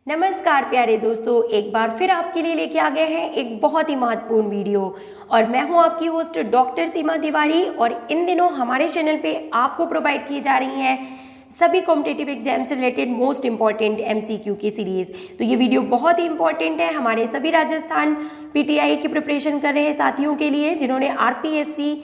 नमस्कार प्यारे दोस्तों, एक बार फिर आपके लिए लेके आ गए हैं एक बहुत ही महत्वपूर्ण वीडियो। और मैं हूं आपकी होस्ट डॉक्टर सीमा तिवारी। और इन दिनों हमारे चैनल पे आपको प्रोवाइड की जा रही हैं सभी कॉम्पिटिटिव एग्जाम से रिलेटेड मोस्ट इंपॉर्टेंट एमसीक्यू की सीरीज। तो ये वीडियो बहुत ही इंपॉर्टेंट है हमारे सभी राजस्थान पीटीआई की प्रिपरेशन कर रहे साथियों के लिए, जिन्होंने आरपीएससी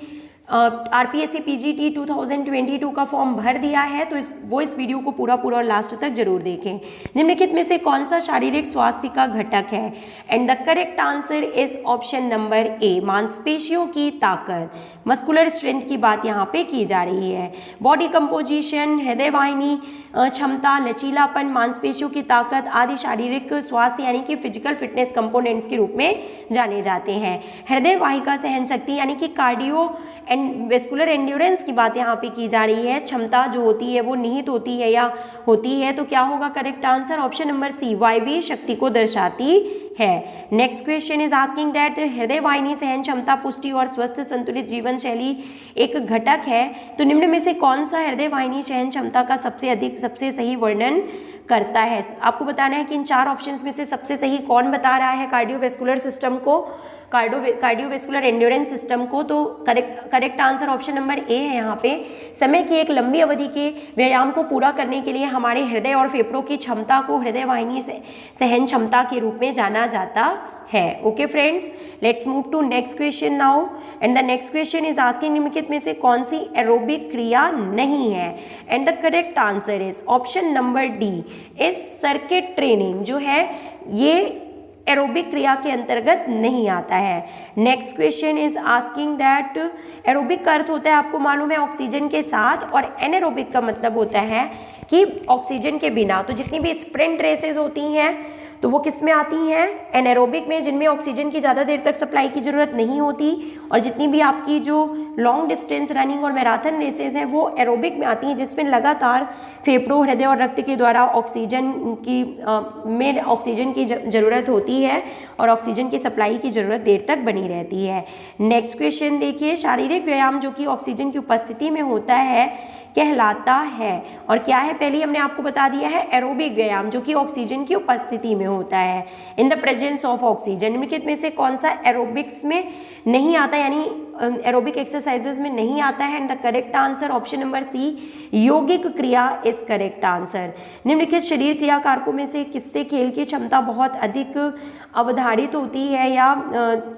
पीजीटी 2022 का फॉर्म भर दिया है। तो वो इस वीडियो को पूरा और लास्ट तक जरूर देखें। निम्नलिखित में से कौन सा शारीरिक स्वास्थ्य का घटक है? And the correct answer is option number A, मांसपेशियों की ताकत, मस्कुलर स्ट्रेंथ की बात यहाँ पे की जा रही है। बॉडी कंपोजिशन, हृदय वाहिनी क्षमता, लचीलापन, मांसपेशियों की ताकत आदि शारीरिक स्वास्थ्य यानी कि फिजिकल फिटनेस कंपोनेंट्स के रूप में जाने जाते हैं। हृदय वाहिका सहन शक्ति यानी कि कार्डियो एंड वेस्कुलर एंड्योरेंस की बात यहाँ पे की जा रही है। क्षमता जो होती है वो निहित होती है या होती है, तो क्या होगा correct answer? Option number C, वायवीय शक्ति को दर्शाती है। Next question is asking that हृदय वाहिनी सहन क्षमता, पुष्टि और स्वस्थ संतुलित जीवन शैली एक घटक है। तो निम्न में से कौन सा हृदय वाहिनी सहन क्षमता का सबसे सही वर्णन करता है? आपको बताना है कि इन चार ऑप्शंस में से सबसे सही कौन बता रहा है कार्डियोवेस्कुलर सिस्टम को, कार्डियोवेस्कुलर एंड्योरेंस सिस्टम को। तो correct answer option number A है। यहाँ पे समय की एक लंबी अवधि के व्यायाम को पूरा करने के लिए हमारे हृदय और फेफड़ों की क्षमता को हृदय वाहिनी सहन क्षमता के रूप में जाना जाता है। Okay friends, let's move to next question now. And the next question is asking निम्नलिखित में से कौन सी एरोबिक क्रिया नहीं है? And the correct answer is option number D, is circuit training जो है ये एरोबिक क्रिया के अंतर्गत नहीं आता है। Next question is asking that aerobic का अर्थ होता है, आपको मालूम है, ऑक्सीजन के साथ, और एनारोबिक का मतलब होता है कि ऑक्सीजन के बिना। तो जितनी भी स्प्रिंट रेसेस होती हैं तो वो किस में आती हैं? एनारोबिक में, जिनमें ऑक्सीजन की ज़्यादा देर तक सप्लाई की ज़रूरत नहीं होती। और जितनी भी आपकी जो लॉन्ग डिस्टेंस रनिंग और मैराथन रेसेस हैं वो एरोबिक में आती हैं, जिसमें लगातार फेफड़ों, हृदय और रक्त के द्वारा ऑक्सीजन की ज़रूरत होती है और ऑक्सीजन की सप्लाई की ज़रूरत देर तक बनी रहती है। नेक्स्ट क्वेश्चन देखिए, शारीरिक व्यायाम जो कि ऑक्सीजन की उपस्थिति में होता है कहलाता है। और क्या है? पहले हमने आपको बता दिया है एरोबिक व्यायाम जो कि ऑक्सीजन की उपस्थिति में होता है, in the presence of oxygen. निम्नलिखित में से कौन सा एरोबिक्स में नहीं आता, यानी एरोबिक एक्सरसाइजेज में नहीं आता है? And the correct answer option number C, यौगिक क्रिया इज करेक्ट आंसर। निम्नलिखित शरीर क्रिया कारकों में से किससे खेल की क्षमता बहुत अधिक अवधारित होती है या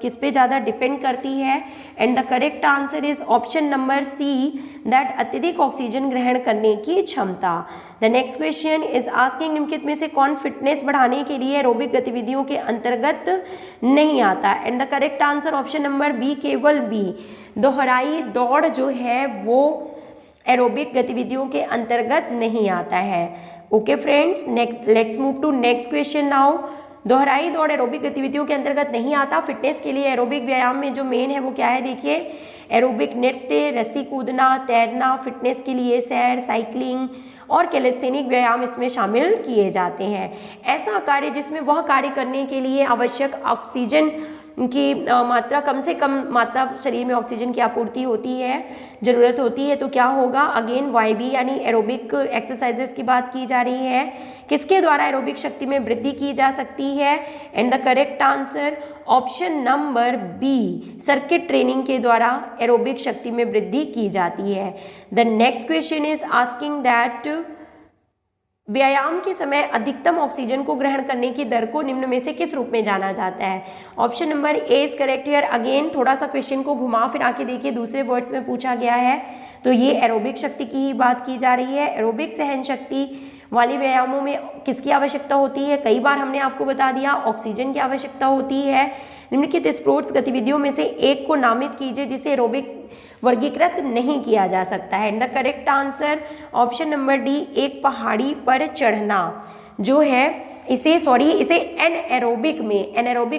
किस पे ज़्यादा डिपेंड करती है? And the correct answer is option number C, that अत्यधिक ऑक्सीजन ग्रहण करने की क्षमता। The next question is asking निम्नलिखित में से कौन फिटनेस बढ़ाने के लिए एरोबिक गतिविधियों के अंतर्गत नहीं आता? And the correct answer option number B, केवल बी, दोहराई दौड़ जो है वो एरोबिक गतिविधियों के अंतर्गत नहीं आता है। Okay friends, next let's move to next question now. दोहराई दौड़ एरोबिक गतिविधियों के अंतर्गत नहीं आता। फिटनेस के लिए एरोबिक व्यायाम में जो मेन है वो क्या है? देखिए, एरोबिक नृत्य, रस्सी कूदना, तैरना, फिटनेस के लिए सैर, साइकिलिंग और कैलिस्थेनिक व्यायाम इसमें शामिल किए जाते हैं। ऐसा कार्य जिसमें वह कार्य करने के लिए आवश्यक ऑक्सीजन की मात्रा, कम से कम मात्रा शरीर में ऑक्सीजन की आपूर्ति होती है, ज़रूरत होती है, तो क्या होगा? अगेन वाईबी यानी एरोबिक एक्सरसाइजेस की बात की जा रही है। किसके द्वारा एरोबिक शक्ति में वृद्धि की जा सकती है? And the correct answer option number B, circuit training के द्वारा एरोबिक शक्ति में वृद्धि की जाती है। The next question is asking that व्यायाम के समय अधिकतम ऑक्सीजन को ग्रहण करने की दर को निम्न में से किस रूप में जाना जाता है? Option number A is correct here. Again थोड़ा सा क्वेश्चन को घुमा फिरा के देखिए, दूसरे वर्ड्स में पूछा गया है, तो ये एरोबिक शक्ति की ही बात की जा रही है। एरोबिक सहन शक्ति वाले व्यायामों में किसकी आवश्यकता होती है? कई बार हमने आपको बता दिया, ऑक्सीजन की आवश्यकता होती है। निम्नलिखित स्पोर्ट्स गतिविधियों में से एक को नामित कीजिए जिसे एरोबिक वर्गीकृत नहीं किया जा सकता है। And the correct answer option number D, एक पहाड़ी पर चढ़ना जो है इसे एनएरोबिक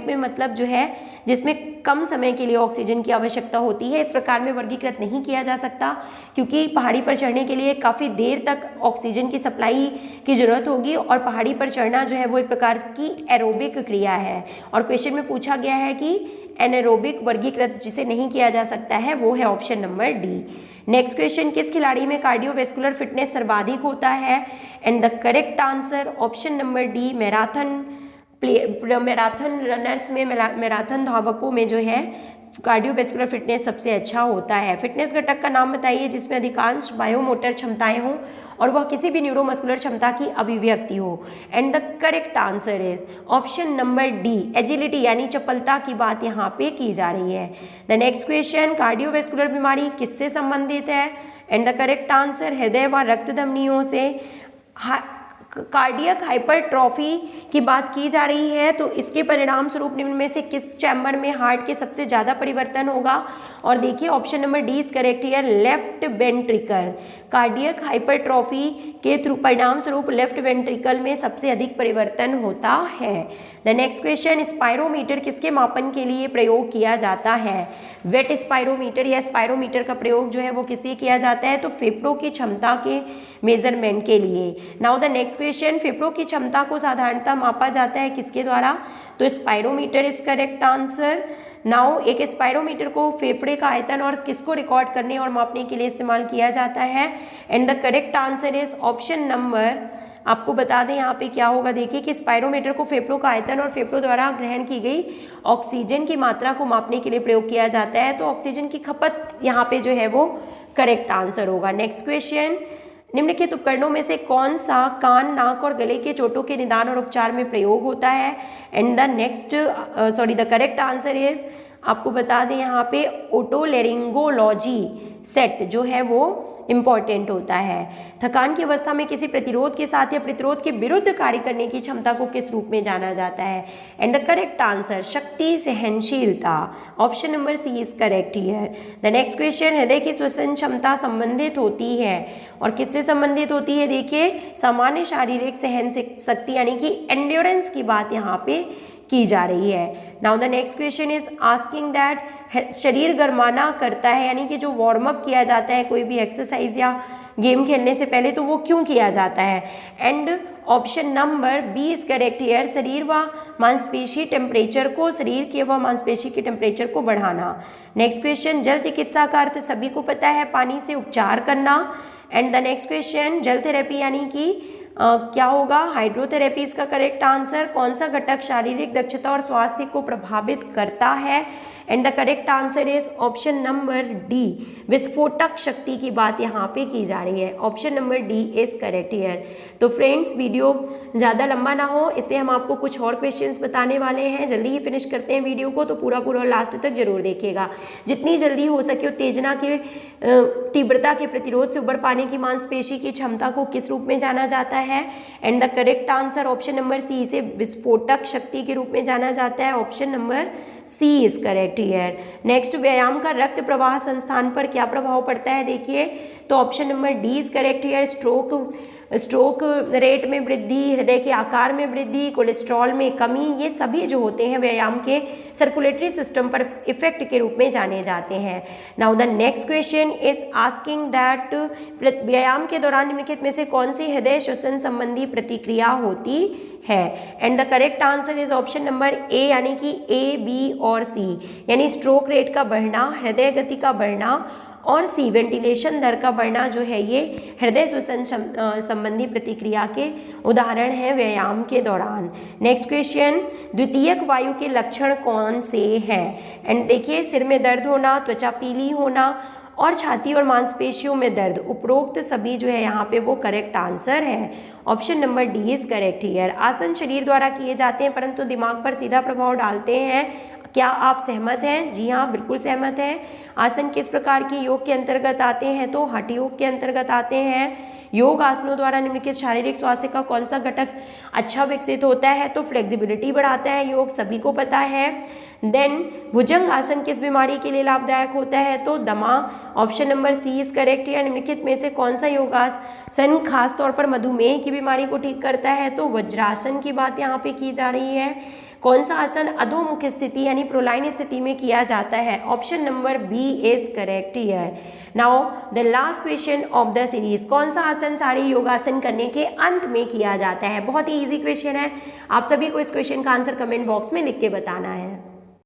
में मतलब जो है जिसमें कम समय के लिए ऑक्सीजन की आवश्यकता होती है, इस प्रकार में वर्गीकृत नहीं किया जा सकता, क्योंकि पहाड़ी पर चढ़ने के लिए काफ़ी देर तक ऑक्सीजन की सप्लाई की ज़रूरत होगी और पहाड़ी पर चढ़ना जो है वो एक प्रकार की एरोबिक क्रिया है। और क्वेश्चन में पूछा गया है कि एनारोबिक वर्गीकृत जिसे नहीं किया जा सकता है वो है option number D. Next question, किस खिलाड़ी में कार्डियोवैस्कुलर फिटनेस सर्वाधिक होता है? And the correct answer option number D, marathon runners में, मैराथन धावकों में जो है कार्डियोवैस्कुलर फिटनेस सबसे अच्छा होता है। फिटनेस घटक का नाम बताइए जिसमें अधिकांश बायोमोटर क्षमताएं हों और वह किसी भी न्यूरोमस्कुलर क्षमता की अभिव्यक्ति हो। And the correct answer is option number D, agility यानी चपलता की बात यहाँ पे की जा रही है। द नेक्स्ट क्वेश्चन, कार्डियोवैस्कुलर बीमारी किससे संबंधित है? एंड द करेक्ट आंसर, हृदय व रक्त धमनियों से। कार्डियक हाइपरट्रॉफी की बात की जा रही है, तो इसके परिणाम स्वरूप निम्न में से किस चैम्बर में हार्ट के सबसे ज़्यादा परिवर्तन होगा? और देखिए option number D is correct here, left ventricle. Cardiac hypertrophy के परिणाम स्वरूप लेफ्ट वेंट्रिकल में सबसे अधिक परिवर्तन होता है। द नेक्स्ट क्वेश्चन, स्पायरोमीटर किसके मापन के लिए प्रयोग किया जाता है? वेट स्पायरोमीटर या स्पायरोमीटर का प्रयोग जो है वो किस लिए किया जाता है? तो फेफड़ों की क्षमता के मेजरमेंट के लिए। नाउ द नेक्स्ट क्वेश्चन, फेफड़ों की क्षमता को साधारणतः मापा जाता है किसके द्वारा? तो spirometer is correct answer. Now एक स्पायरोमीटर को फेफड़े का आयतन और किसको रिकॉर्ड करने और मापने के लिए इस्तेमाल किया जाता है? And the correct answer is option number, आपको बता दें यहाँ पे क्या होगा, देखिए कि स्पायरोमीटर को फेफड़ों का आयतन और फेफड़ों द्वारा ग्रहण की गई ऑक्सीजन की मात्रा को मापने के लिए प्रयोग किया जाता है। तो ऑक्सीजन की खपत यहाँ पे जो है वो करेक्ट आंसर होगा। नेक्स्ट क्वेश्चन, निम्नलिखित उपकरणों में से कौन सा कान, नाक और गले के चोटों के निदान और उपचार में प्रयोग होता है? And the correct answer is, आपको बता दें यहाँ पे ओटोलेरिंगोलॉजी सेट जो है वो इम्पॉर्टेंट होता है। थकान की अवस्था में किसी प्रतिरोध के साथ या प्रतिरोध के विरुद्ध कार्य करने की क्षमता को किस रूप में जाना जाता है? एंड द करेक्ट आंसर, शक्ति सहनशीलता। Option number C is correct here. The next question, हृदय की श्वसन क्षमता संबंधित होती है और किससे संबंधित होती है? देखिए सामान्य शारीरिक सहन शक्ति यानी कि एंड्योरेंस की बात यहाँ पे की जा रही है। Now the next question is asking that, शरीर गरमाना करता है यानी कि जो वार्म अप किया जाता है कोई भी एक्सरसाइज या गेम खेलने से पहले, तो वो क्यों किया जाता है? And option number B is correct here, शरीर व मांसपेशी टेम्परेचर को, शरीर के व मांसपेशी के टेम्परेचर को बढ़ाना। नेक्स्ट क्वेश्चन, जल चिकित्सा का अर्थ सभी को पता है, पानी से उपचार करना। एंड द नेक्स्ट क्वेश्चन, जल थेरेपी यानी कि क्या होगा? हाइड्रोथेरेपी इसका करेक्ट आंसर। कौन सा घटक शारीरिक दक्षता और स्वास्थ्य को प्रभावित करता है? And the correct answer is option number D, विस्फोटक शक्ति की बात यहाँ पे की जा रही है। Option number D is correct here. तो फ्रेंड्स, वीडियो ज़्यादा लंबा ना हो इसलिए हम आपको कुछ और क्वेश्चंस बताने वाले हैं। जल्दी ही फिनिश करते हैं वीडियो को, तो पूरा लास्ट तक जरूर देखिएगा। जितनी जल्दी हो सके उत्तेजना के तीव्रता के प्रतिरोध से उबर पाने की मांसपेशी की क्षमता को किस रूप में जाना जाता है? And the correct answer option number C, इसे विस्फोटक शक्ति के रूप में जाना जाता है। Option number C is correct here. Next, व्यायाम का रक्त प्रवाह संस्थान पर क्या प्रभाव पड़ता है? देखिए तो option number D is correct here. Stroke rate में वृद्धि, हृदय के आकार में वृद्धि, कोलेस्ट्रॉल में कमी, ये सभी जो होते हैं व्यायाम के सर्कुलेटरी सिस्टम पर इफेक्ट के रूप में जाने जाते हैं। Now the next question is asking that, व्यायाम के दौरान निम्नलिखित में से कौन सी हृदय श्वसन संबंधी प्रतिक्रिया होती है? And the correct answer is option number A, यानी कि ए, बी और सी, यानी स्ट्रोक रेट का बढ़ना, हृदय गति का बढ़ना और सी, वेंटिलेशन दर का बढ़ना जो है ये हृदय श्वसन संबंधी प्रतिक्रिया के उदाहरण हैं व्यायाम के दौरान। नेक्स्ट क्वेश्चन, द्वितीयक वायु के लक्षण कौन से हैं? एंड देखिए, सिर में दर्द होना, त्वचा पीली होना और छाती और मांसपेशियों में दर्द, उपरोक्त सभी जो है यहाँ पे वो करेक्ट आंसर है। Option number D is correct here. आसन शरीर द्वारा किए जाते हैं परंतु दिमाग पर सीधा प्रभाव डालते हैं, क्या आप सहमत हैं? जी हाँ, बिल्कुल सहमत हैं। आसन किस प्रकार की योग के अंतर्गत आते हैं? तो हठ योग के अंतर्गत आते हैं। योग आसनों द्वारा निम्नलिखित शारीरिक स्वास्थ्य का कौन सा घटक अच्छा विकसित होता है? तो फ्लेक्सिबिलिटी बढ़ाता है योग, सभी को पता है। देन भुजंग आसन किस बीमारी के लिए लाभदायक होता है? तो दमा। Option number C is correct. या निम्नलिखित में से कौन सा योगासन खास तौर पर मधुमेह की बीमारी को ठीक करता है? तो वज्रासन की बात यहाँ पे की जा रही है। कौन सा आसन अधोमुख स्थिति यानी प्रोलाइन स्थिति में किया जाता है? Option number B is correct here. Now the last question of the series, कौन सा आसन सारे योगासन करने के अंत में किया जाता है? बहुत ही इजी क्वेश्चन है, आप सभी को इस क्वेश्चन का आंसर कमेंट बॉक्स में लिख के बताना है।